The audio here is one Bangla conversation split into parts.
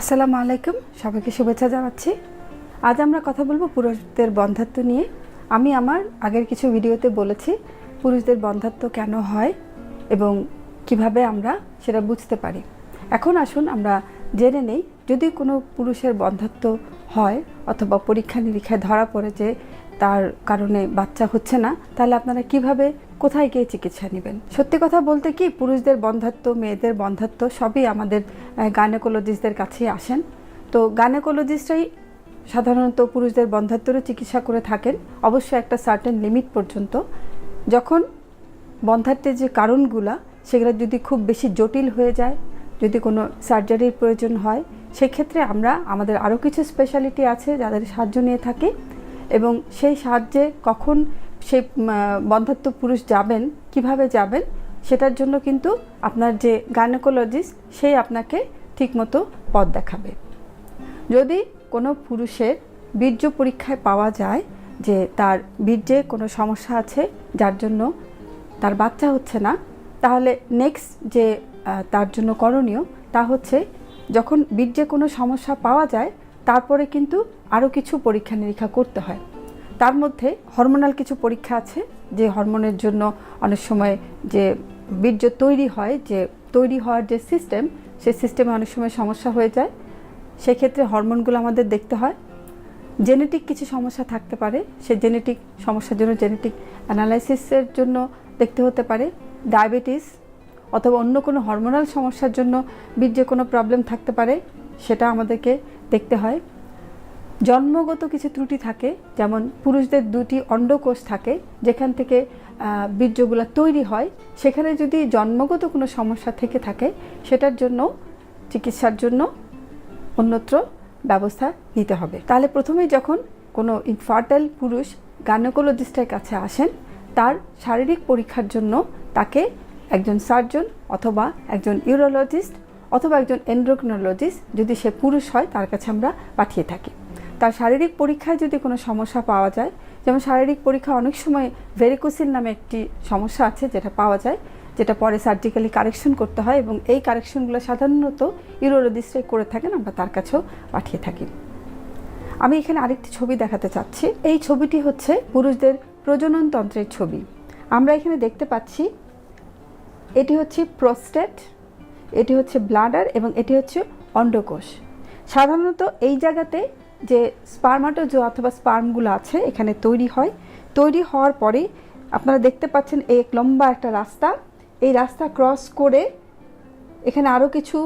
আসসালামু আলাইকুম, সবাইকে শুভেচ্ছা জানাচ্ছি। আজ আমরা কথা বলবো পুরুষদের বন্ধ্যাত্ব নিয়ে। আমি আমার আগের কিছু ভিডিওতে বলেছি পুরুষদের বন্ধ্যাত্ব কেন হয় এবং কিভাবে আমরা সেটা বুঝতে পারি। এখন আসুন আমরা জেনে নেই, যদি কোনো পুরুষের বন্ধ্যাত্ব হয় অথবা পরীক্ষা নিরীক্ষায় ধরা পড়ে যে তার কারণে বাচ্চা হচ্ছে না, তাহলে আপনারা কিভাবে কোথায় গিয়ে চিকিৎসা নেবেন। সত্যি কথা বলতে কি, পুরুষদের বন্ধ্যাত্ব, মেয়েদের বন্ধ্যাত্ব সবই আমাদের গাইনোকোলজিস্টদের কাছেই আসেন। তো গাইনোকোলজিস্টরাই সাধারণত পুরুষদের বন্ধ্যাত্বেরও চিকিৎসা করে থাকেন, অবশ্যই একটা সার্টেন লিমিট পর্যন্ত। যখন বন্ধ্যাত্বের যে কারণগুলা সেগুলো যদি খুব বেশি জটিল হয়ে যায়, যদি কোনো সার্জারির প্রয়োজন হয়, সেক্ষেত্রে আমরা আমাদের আরও কিছু স্পেশালিটি আছে যাদের সাহায্য নিয়ে থাকি, এবং সেই সাহায্যে কখন সেই বন্ধ্যাত্ব পুরুষ যাবেন, কিভাবে যাবেন, সেটার জন্য কিন্তু আপনার যে গাইনোকোলজিস্ট সেই আপনাকে ঠিকমতো পথ দেখাবে। যদি কোনো পুরুষের বীর্য পরীক্ষায় পাওয়া যায় যে তার বীর্যে কোনো সমস্যা আছে যার জন্য তার বাচ্চা হচ্ছে না, তাহলে নেক্সট যে তার জন্য করণীয় তা হচ্ছে, যখন বীর্যে কোনো সমস্যা পাওয়া যায় তারপরে কিন্তু আরও কিছু পরীক্ষা নিরীক্ষা করতে হয়। তার মধ্যে হরমোনাল কিছু পরীক্ষা আছে, যে হরমোনের জন্য অনেক সময় যে বীর্য তৈরি হয়, যে তৈরি হওয়ার যে সিস্টেম, সেই সিস্টেমে অনেক সময় সমস্যা হয়ে যায়। সেক্ষেত্রে হরমোনগুলো আমাদের দেখতে হয়। জেনেটিক কিছু সমস্যা থাকতে পারে, সেই জেনেটিক সমস্যার জন্য জেনেটিক অ্যানালাইসিসের জন্য দেখতে হতে পারে। ডায়াবেটিস অথবা অন্য কোনো হরমোনাল সমস্যার জন্য বীর্যে কোনো প্রবলেম থাকতে পারে, সেটা আমাদেরকে দেখতে হয়। জন্মগত কিছু ত্রুটি থাকে, যেমন পুরুষদের দুটি অন্ডকোষ থাকে যেখান থেকে বীর্যগুলো তৈরি হয়, সেখানে যদি জন্মগত কোনো সমস্যা থেকে থাকে সেটার জন্য চিকিৎসার জন্য অন্যত্র ব্যবস্থা নিতে হবে। তাহলে প্রথমেই যখন কোনো ইনফার্টাইল পুরুষ গাইনোকোলজিস্টের কাছে আসেন, তার শারীরিক পরীক্ষার জন্য তাকে একজন সার্জন অথবা একজন ইউরোলজিস্ট অথবা একজন এন্ডোক্রিনোলজিস্ট, যদি সে পুরুষ হয়, তার কাছে আমরা পাঠিয়ে থাকি। তার শারীরিক পরীক্ষায় যদি কোনো সমস্যা পাওয়া যায়, যেমন শারীরিক পরীক্ষা অনেক সময় ভেরিকোসিল নামে একটি সমস্যা আছে যেটা পাওয়া যায়, যেটা পরে সার্জিক্যালি কারেকশন করতে হয়, এবং এই কারেকশনগুলো সাধারণত ইউরোলজিস্টরাই করে থাকেন, আমরা তার কাছেও পাঠিয়ে থাকি। আমি এখানে আরেকটি ছবি দেখাতে চাচ্ছি। এই ছবিটি হচ্ছে পুরুষদের প্রজননতন্ত্রের ছবি। আমরা এখানে দেখতে পাচ্ছি এটি হচ্ছে প্রোস্টেট, এটি হচ্ছে ব্লাডার এবং এটি হচ্ছে অন্ডকোষ। সাধারণত এই জায়গাতে যে স্পার্মাটোজোয়া অথবা স্পার্মগুলো আছে এখানে তৈরি হয়। তৈরি হওয়ার পরে আপনারা দেখতে পাচ্ছেন এক লম্বা একটা রাস্তা, এই রাস্তা ক্রস করে এখানে আরও কিছু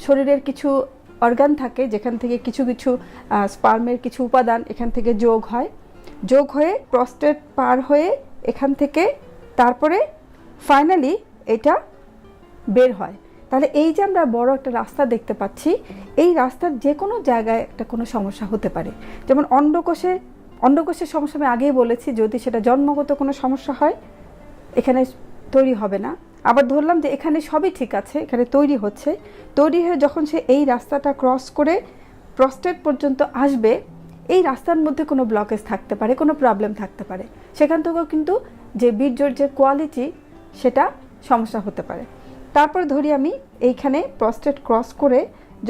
শরীরের কিছু অর্গান থাকে, যেখান থেকে কিছু কিছু স্পার্মের কিছু উপাদান এখান থেকে যোগ হয়ে প্রস্টেট পার হয়ে এখান থেকে তারপরে ফাইনালি এটা বের হয়। তাহলে এই যে আমরা বড় একটা রাস্তা দেখতে পাচ্ছি, এই রাস্তার যে কোনো জায়গায় একটা কোনো সমস্যা হতে পারে। যেমন অন্ডকোষের সমস্যা আমি আগেই বলেছি, যদি সেটা জন্মগত কোনো সমস্যা হয় এখানে তৈরি হবে না। আবার ধরলাম যে এখানে সবই ঠিক আছে, এখানে তৈরি হয়ে যখন সে এই রাস্তাটা ক্রস করে প্রস্টেট পর্যন্ত আসবে, এই রাস্তার মধ্যে কোনো ব্লকেজ থাকতে পারে, কোনো প্রবলেম থাকতে পারে, সেখান থেকেও কিন্তু যে বীর্যর যে কোয়ালিটি সেটা সমস্যা হতে পারে। তারপর ধরি আমি এইখানে প্রস্টেট ক্রস করে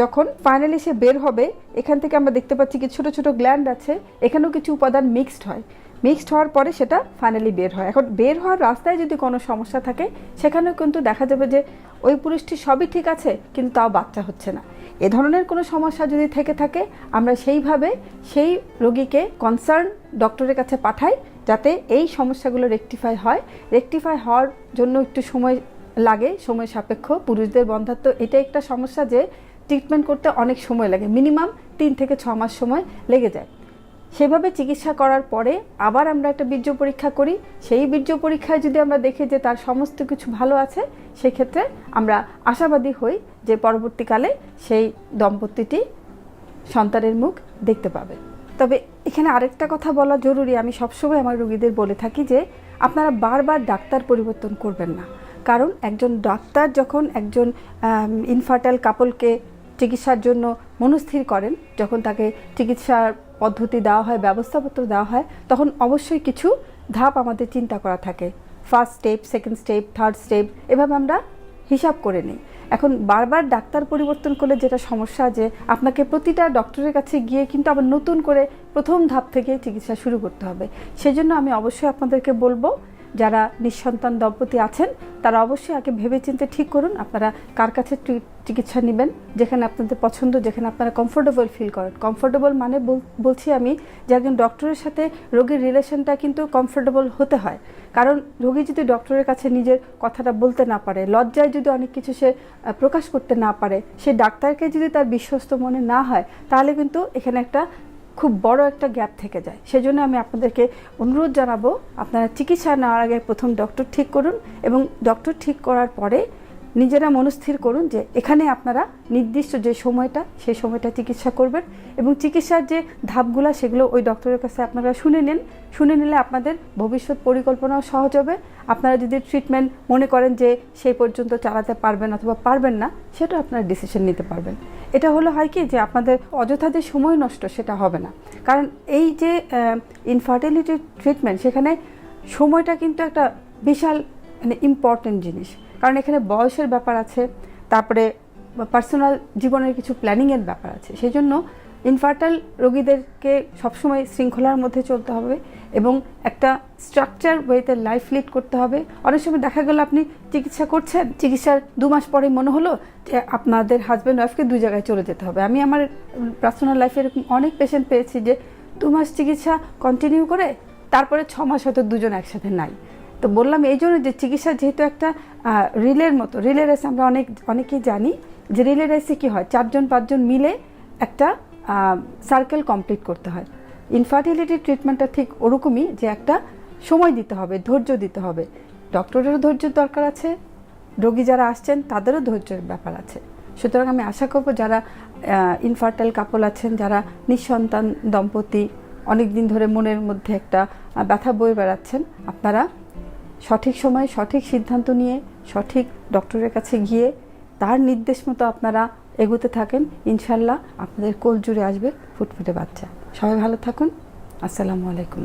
যখন ফাইনালি সে বের হবে, এখান থেকে আমরা দেখতে পাচ্ছি কি ছোটো ছোটো গ্ল্যান্ড আছে, এখানেও কিছু উপাদান মিক্সড হওয়ার পরে সেটা ফাইনালি বের হয়। এখন বের হওয়ার রাস্তায় যদি কোনো সমস্যা থাকে, সেখানেও কিন্তু দেখা যাবে যে ওই পুরুষটি সবই ঠিক আছে কিন্তু তাও বাচ্চা হচ্ছে না। এ ধরনের কোনো সমস্যা যদি থেকে থাকে, আমরা সেইভাবে সেই রোগীকে কনসার্ন ডক্টরের কাছে পাঠাই, যাতে এই সমস্যাগুলো রেকটিফাই হওয়ার জন্য একটু সময় লাগে, সময় সাপেক্ষ। পুরুষদের বন্ধ্যাত্ব এটা একটা সমস্যা যে ট্রিটমেন্ট করতে অনেক সময় লাগে, মিনিমাম 3 থেকে 6 মাস সময় লেগে যায়। সেভাবে চিকিৎসা করার পরে আবার আমরা একটা বীর্য পরীক্ষা করি। সেই বীর্য পরীক্ষায় যদি আমরা দেখি যে তার সমস্ত কিছু ভালো আছে, সেক্ষেত্রে আমরা আশাবাদী হই যে পরবর্তীকালে সেই দম্পতিটি সন্তানের মুখ দেখতে পাবে। তবে এখানে আরেকটা কথা বলা জরুরি, আমি সবসময় আমার রোগীদের বলে থাকি যে আপনারা বারবার ডাক্তার পরিবর্তন করবেন না। কারণ একজন ডাক্তার যখন একজন ইনফার্টাইল কাপলকে চিকিৎসার জন্য মনস্থির করেন, যখন তাকে চিকিৎসার পদ্ধতি দেওয়া হয়, ব্যবস্থাপত্র দেওয়া হয়, তখন অবশ্যই কিছু ধাপ আমাদের চিন্তা করা থাকে। First step, second step, third step, এভাবে আমরা হিসাব করে নিই। এখন বারবার ডাক্তার পরিবর্তন করলে যেটা সমস্যা, যে আপনাকে প্রতিটা ডক্টরের কাছে গিয়ে কিন্তু আবার নতুন করে প্রথম ধাপ থেকে চিকিৎসা শুরু করতে হবে। সেজন্য আমি অবশ্যই আপনাদেরকে বলবো, যারা নিঃসন্তান দম্পতি আছেন তারা অবশ্যই আগে ভেবেচিন্তে ঠিক করুন আপনারা কার কাছে চিকিৎসা নেবেন, যেখানে আপনাদের পছন্দ, যেখানে আপনারা কমফোর্টেবল ফিল করেন। কমফোর্টেবল মানে বলছি আমি যে একজন ডক্টরের সাথে রোগীর রিলেশনটা কিন্তু কমফোর্টেবল হতে হয়। কারণ রোগী যদি ডক্টরের কাছে নিজের কথাটা বলতে না পারে, লজ্জায় যদি অনেক কিছু সে প্রকাশ করতে না পারে, সে ডাক্তারকে যদি তার বিশ্বস্ত মনে না হয়, তাহলে কিন্তু এখানে একটা খুব বড় একটা গ্যাপ থেকে যায়। সেজন্য আমি আপনাদেরকে অনুরোধ জানাবো, আপনারা চিকিৎসা নেওয়ার আগে প্রথম ডক্টর ঠিক করুন, এবং ডক্টর ঠিক করার পরে নিজেরা মনস্থির করুন যে এখানে আপনারা নির্দিষ্ট যে সময়টা, সেই সময়টা চিকিৎসা করবেন। এবং চিকিৎসার যে ধাপগুলো সেগুলো ওই ডক্টরের কাছে আপনারা শুনে নিন। শুনে নিলে আপনাদের ভবিষ্যৎ পরিকল্পনাও সহজ হবে। আপনারা যদি ট্রিটমেন্ট মনে করেন যে সেই পর্যন্ত চালাতে পারবেন অথবা পারবেন না, সেটা আপনারা ডিসিশন নিতে পারবেন। এটা হলো হয় কি, যে আপনাদের অযথা যে সময় নষ্ট সেটা হবে না। কারণ এই যে ইনফার্টিলিটি ট্রিটমেন্ট, সেখানে সময়টা কিন্তু একটা বিশাল মানে ইম্পর্টেন্ট জিনিস। কারণ এখানে বয়সের ব্যাপার আছে, তারপরে পার্সোনাল জীবনের কিছু প্ল্যানিংয়ের ব্যাপার আছে। সেই জন্য ইনফার্টাইল রোগীদেরকে সবসময় শৃঙ্খলার মধ্যে চলতে হবে এবং একটা স্ট্রাকচার ওয়েতে লাইফ লিড করতে হবে। অনেক সময় দেখা গেল আপনি চিকিৎসা করছেন, চিকিৎসার 2 মাস পরে মনে হলো যে আপনাদের হাজব্যান্ড ওয়াইফকে 2 জায়গায় চলে যেতে হবে। আমি আমার পার্সোনাল লাইফে এরকম অনেক পেশেন্ট পেয়েছি যে 2 মাস চিকিৎসা কন্টিনিউ করে তারপরে 6 মাস হয়তো দুজন একসাথে নাই। তো বললাম এই জন্য যে চিকিৎসা যেহেতু একটা রিলের মতো, রিলে রেস আমরা অনেকেই জানি যে রিলে রেসে কী হয়, 4-5 জন মিলে একটা সার্কেল কমপ্লিট করতে হয়। ইনফার্টিলিটি ট্রিটমেন্টটা ঠিক ওরকমই, যে একটা সময় দিতে হবে, ধৈর্য দিতে হবে। ডক্টরেরও ধৈর্যের দরকার আছে, রোগী যারা আসছেন তাদেরও ধৈর্যের ব্যাপার আছে। সুতরাং আমি আশা করব যারা ইনফার্টাইল কাপল আছেন, যারা নিঃসন্তান দম্পতি, অনেক দিন ধরে মনের মধ্যে একটা ব্যথা বয়ে বেড়াচ্ছেন, আপনারা সঠিক সময়ে সঠিক সিদ্ধান্ত নিয়ে সঠিক ডক্টরের কাছে গিয়ে তার নির্দেশ মতো আপনারা এগোতে থাকেন। ইনশাল্লাহ আপনাদের কোল জুড়ে আসবে ফুটফুটে বাচ্চা। সবাই ভালো থাকুন। আসসালামু আলাইকুম।